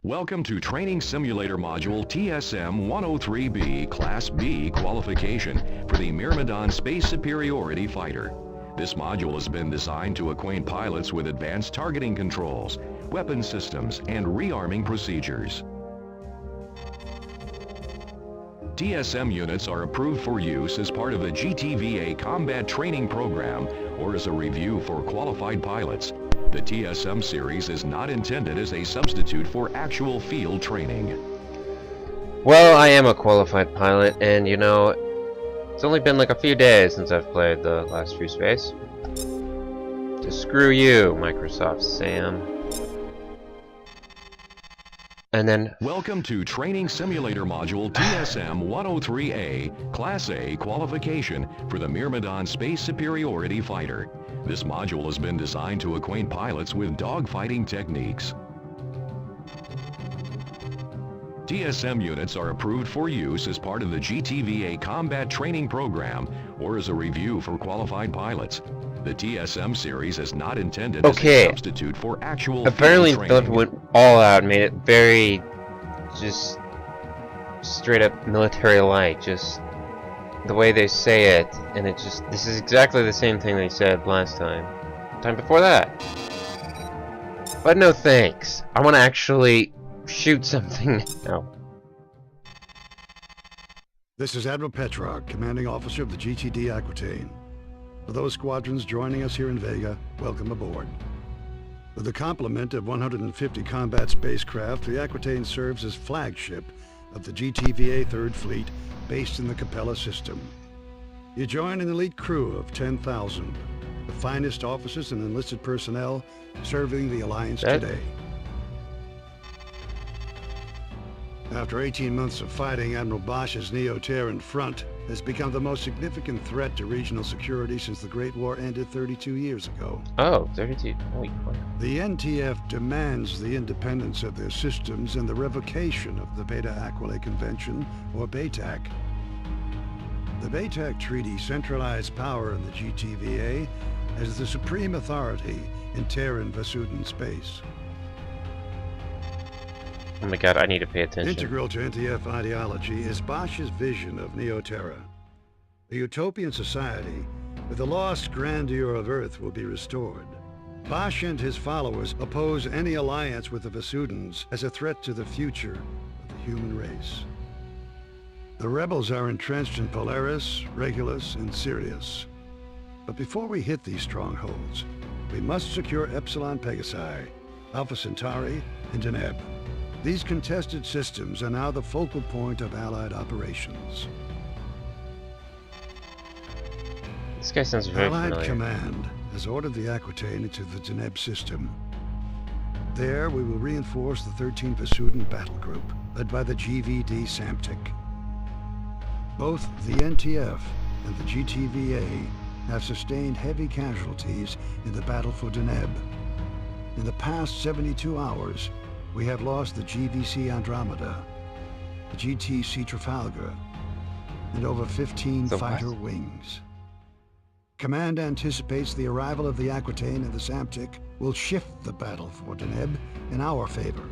Welcome to Training Simulator Module TSM-103B Class B qualification for the Myrmidon Space Superiority Fighter. This module has been designed to acquaint pilots with advanced targeting controls, weapon systems, and rearming procedures. TSM units are approved for use as part of the GTVA Combat Training Program or as a review for qualified pilots. The TSM series is not intended as a substitute for actual field training. Well, I am a qualified pilot, and you know, it's only been like a few days since I've played the last Freespace. So screw you, Microsoft Sam. And then... Welcome to Training Simulator Module TSM-103A Class A qualification for the Myrmidon Space Superiority Fighter. This module has been designed to acquaint pilots with dogfighting techniques. TSM units are approved for use as part of the GTVA Combat Training Program or as a review for qualified pilots. The TSM series is not intended as a substitute for actual apparently field training. Philip went all out, made it very just straight up military-like, just the way they say it, and it just, this is exactly the same thing they said last time before that. But no thanks, I want to actually shoot something now. This is Admiral Petrarch, commanding officer of the GTD Aquitaine. For those squadrons joining us here in Vega, welcome aboard. With a complement of 150 combat spacecraft, the Aquitaine serves as flagship of the GTVA 3rd Fleet, based in the Capella system. You join an elite crew of 10,000, the finest officers and enlisted personnel serving the Alliance today. After 18 months of fighting, Admiral Bosch's Neo-Terran front has become the most significant threat to regional security since the Great War ended 32 years ago. Oh, 32. Holy crap. The NTF demands the independence of their systems and the revocation of the Beta Aquilae Convention, or BATAC. The BATAC Treaty centralized power in the GTVA as the supreme authority in Terran Vasuden space. Oh my god, I need to pay attention. Integral to NTF ideology is Bosch's vision of Neo-Terra. A utopian society where the lost grandeur of Earth will be restored. Bosch and his followers oppose any alliance with the Vasudens as a threat to the future of the human race. The rebels are entrenched in Polaris, Regulus, and Sirius. But before we hit these strongholds, we must secure Epsilon Pegasi, Alpha Centauri, and Deneb. These contested systems are now the focal point of Allied operations. This guy sounds very Allied familiar. Command has ordered the Aquitaine into the Deneb system. There, we will reinforce the 13th Vasuden Battle Group, led by the GVD Samtic. Both the NTF and the GTVA have sustained heavy casualties in the battle for Deneb. In the past 72 hours, we have lost the GVC Andromeda, the GTC Trafalgar, and over 15 fighter wings. Command anticipates the arrival of the Aquitaine and the Samtic will shift the battle for Deneb in our favor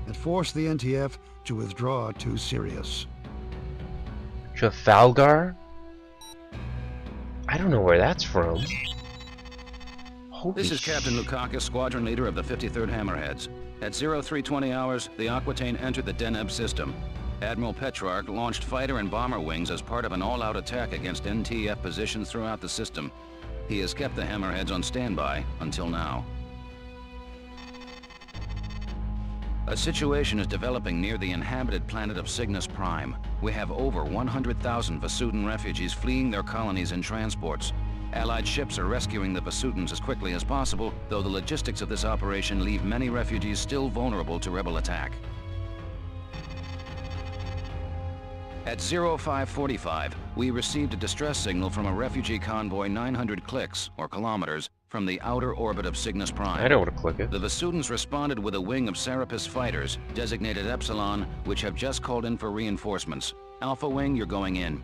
and force the NTF to withdraw to Sirius. Trafalgar? I don't know where that's from. Holy This is Captain Lukakis, squadron leader of the 53rd Hammerheads. At 0320 hours, the Aquitaine entered the Deneb system. Admiral Petrarch launched fighter and bomber wings as part of an all-out attack against NTF positions throughout the system. He has kept the Hammerheads on standby until now. A situation is developing near the inhabited planet of Cygnus Prime. We have over 100,000 Vasuden refugees fleeing their colonies in transports. Allied ships are rescuing the Vasudens as quickly as possible, though the logistics of this operation leave many refugees still vulnerable to rebel attack. At 0545, we received a distress signal from a refugee convoy 900 clicks, or kilometers, from the outer orbit of Cygnus Prime. I know what a click is. The Vasudens responded with a wing of Serapis fighters, designated Epsilon, which have just called in for reinforcements. Alpha Wing, you're going in.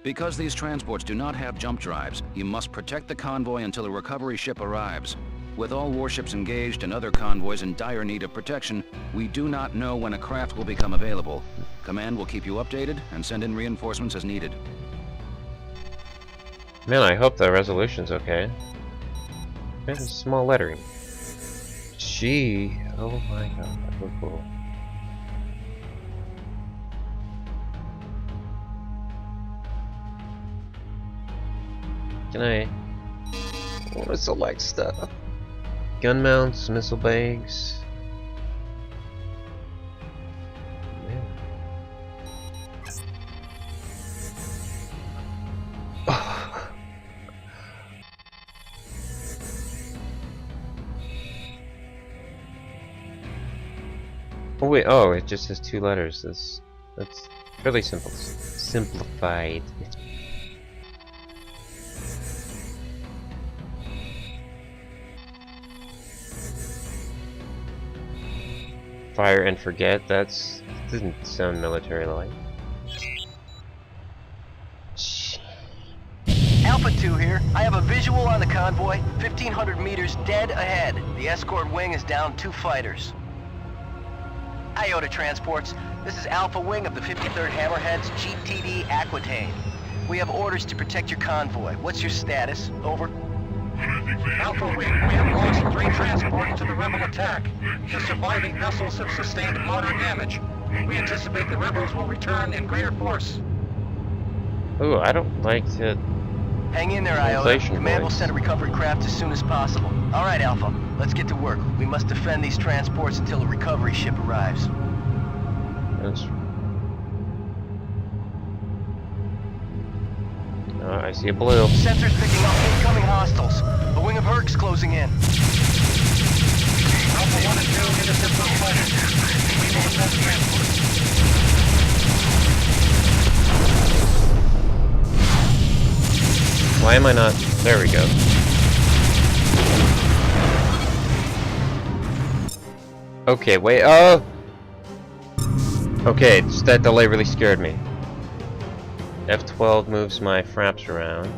Because these transports do not have jump drives, you must protect the convoy until a recovery ship arrives. With all warships engaged and other convoys in dire need of protection, we do not know when a craft will become available. Command will keep you updated and send in reinforcements as needed. Man, I hope the resolution's okay. There's small lettering. She. Oh my god, that was cool. Can I want to select stuff? Gun mounts, missile bags. Man. Oh wait, oh, it just has 2 letters. That's fairly simple. Simplified. Fire and forget, that doesn't sound military-like. Alpha 2 here. I have a visual on the convoy, 1,500 meters dead ahead. The escort wing is down 2 fighters. Iota Transports, this is Alpha Wing of the 53rd Hammerhead's GTD Aquitaine. We have orders to protect your convoy. What's your status? Over. Alpha Wing, we have lost 3 transports to the rebel attack. The surviving vessels have sustained moderate damage. We anticipate the rebels will return in greater force. Ooh, I don't like to... Hang in there, Iota. Translation Command will voice. send a recovery craft as soon as possible. All right, Alpha. Let's get to work. We must defend these transports until a recovery ship arrives. That's... I see a blue. Sensors picking up incoming hostiles. A wing of Herc's closing in. Alpha 1 and 2 intercept those fighters. We will defend the transports. Why am I not... There we go. Okay, wait, oh! Okay, just that delay really scared me. F12 moves my fraps around.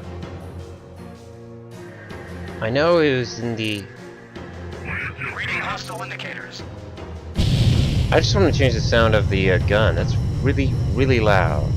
I know it was in the... Reading hostile indicators. I just want to change the sound of the gun. That's really, really loud.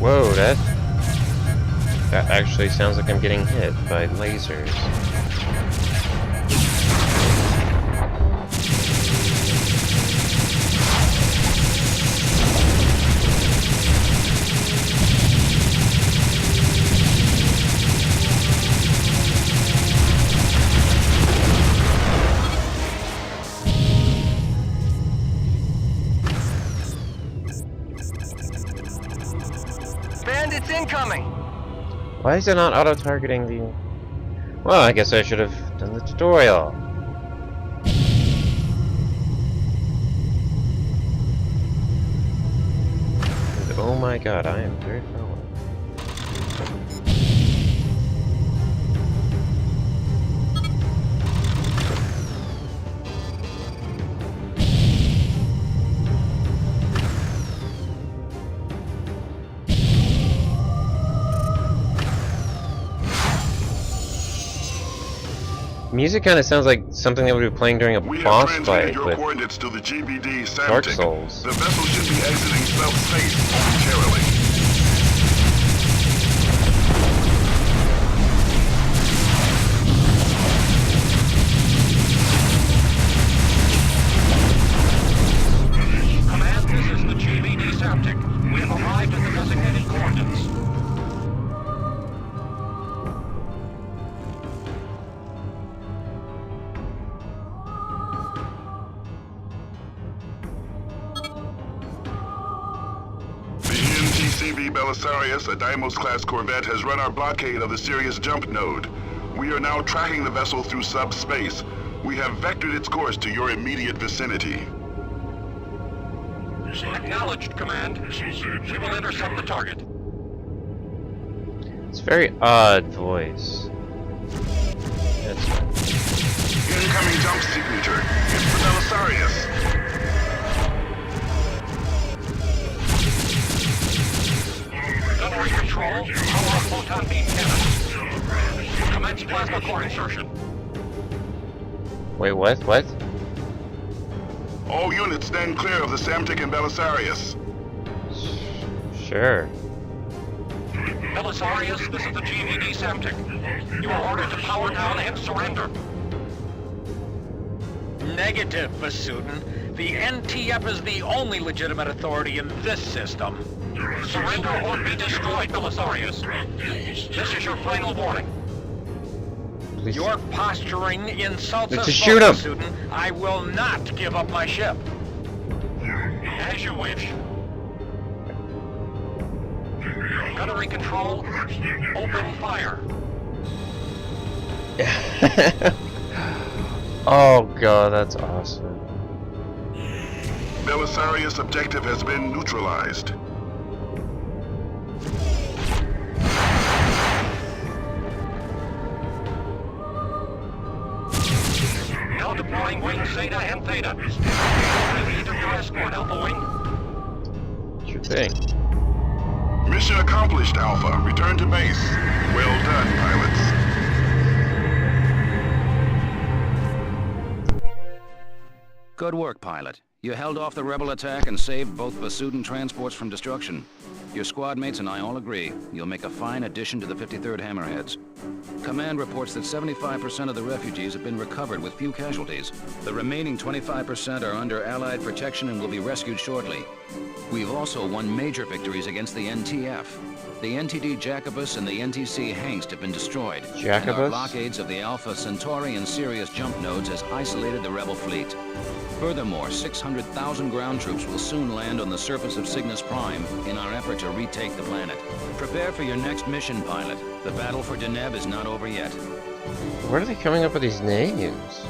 Whoa, that actually sounds like I'm getting hit by lasers. Bandits incoming! Why is it not auto-targeting the... Well, I guess I should have done the tutorial. And oh my god, I am very far away. Music kind of sounds like something that would be playing during a boss fight your with coordinates to the GBD Dark Samtic. Souls. The vessel should be exiting self-space momentarily. Command, this is the GBD Samtic. CV Belisarius, a Deimos-class corvette, has run our blockade of the Sirius jump node. We are now tracking the vessel through subspace. We have vectored its course to your immediate vicinity. Acknowledged, Command. We will intercept the target. It's a very odd voice. That's fine. Incoming jump signature. It's the Belisarius. Gunnery control. Power photon beam cannon. Commence plasma core insertion. Wait, what? What? All units stand clear of the Samtic and Belisarius. Sure. Belisarius, this is the GVD Samtic. You are ordered to power down and surrender. Negative, Vasutin. The NTF is the only legitimate authority in this system. Surrender or be destroyed, Belisarius. This is your final warning. Please. Your posturing insults Let's us just shoot both, him. Vasutin. I will not give up my ship. As you wish. Gunnery control. Open fire. Oh god, that's awesome. Belisarius objective has been neutralized. Now deploying wing Zeta and Theta. Relieve your escort, Alpha Wing. Sure thing. Mission accomplished, Alpha. Return to base. Well done, pilots. Good work, pilot. You held off the rebel attack and saved both Vasutin transports from destruction. Your squad mates and I all agree you'll make a fine addition to the 53rd Hammerheads. Command reports that 75% of the refugees have been recovered with few casualties. The remaining 25% are under Allied protection and will be rescued shortly. We've also won major victories against the NTF. The NTD Jacobus and the NTC Hengst have been destroyed. And our Jacobus? blockades of the Alpha Centauri and Sirius jump nodes has isolated the rebel fleet. Furthermore, 600,000 ground troops will soon land on the surface of Cygnus Prime in our effort to retake the planet. Prepare for your next mission, pilot. The battle for Deneb is not over yet. Where are they coming up with these names?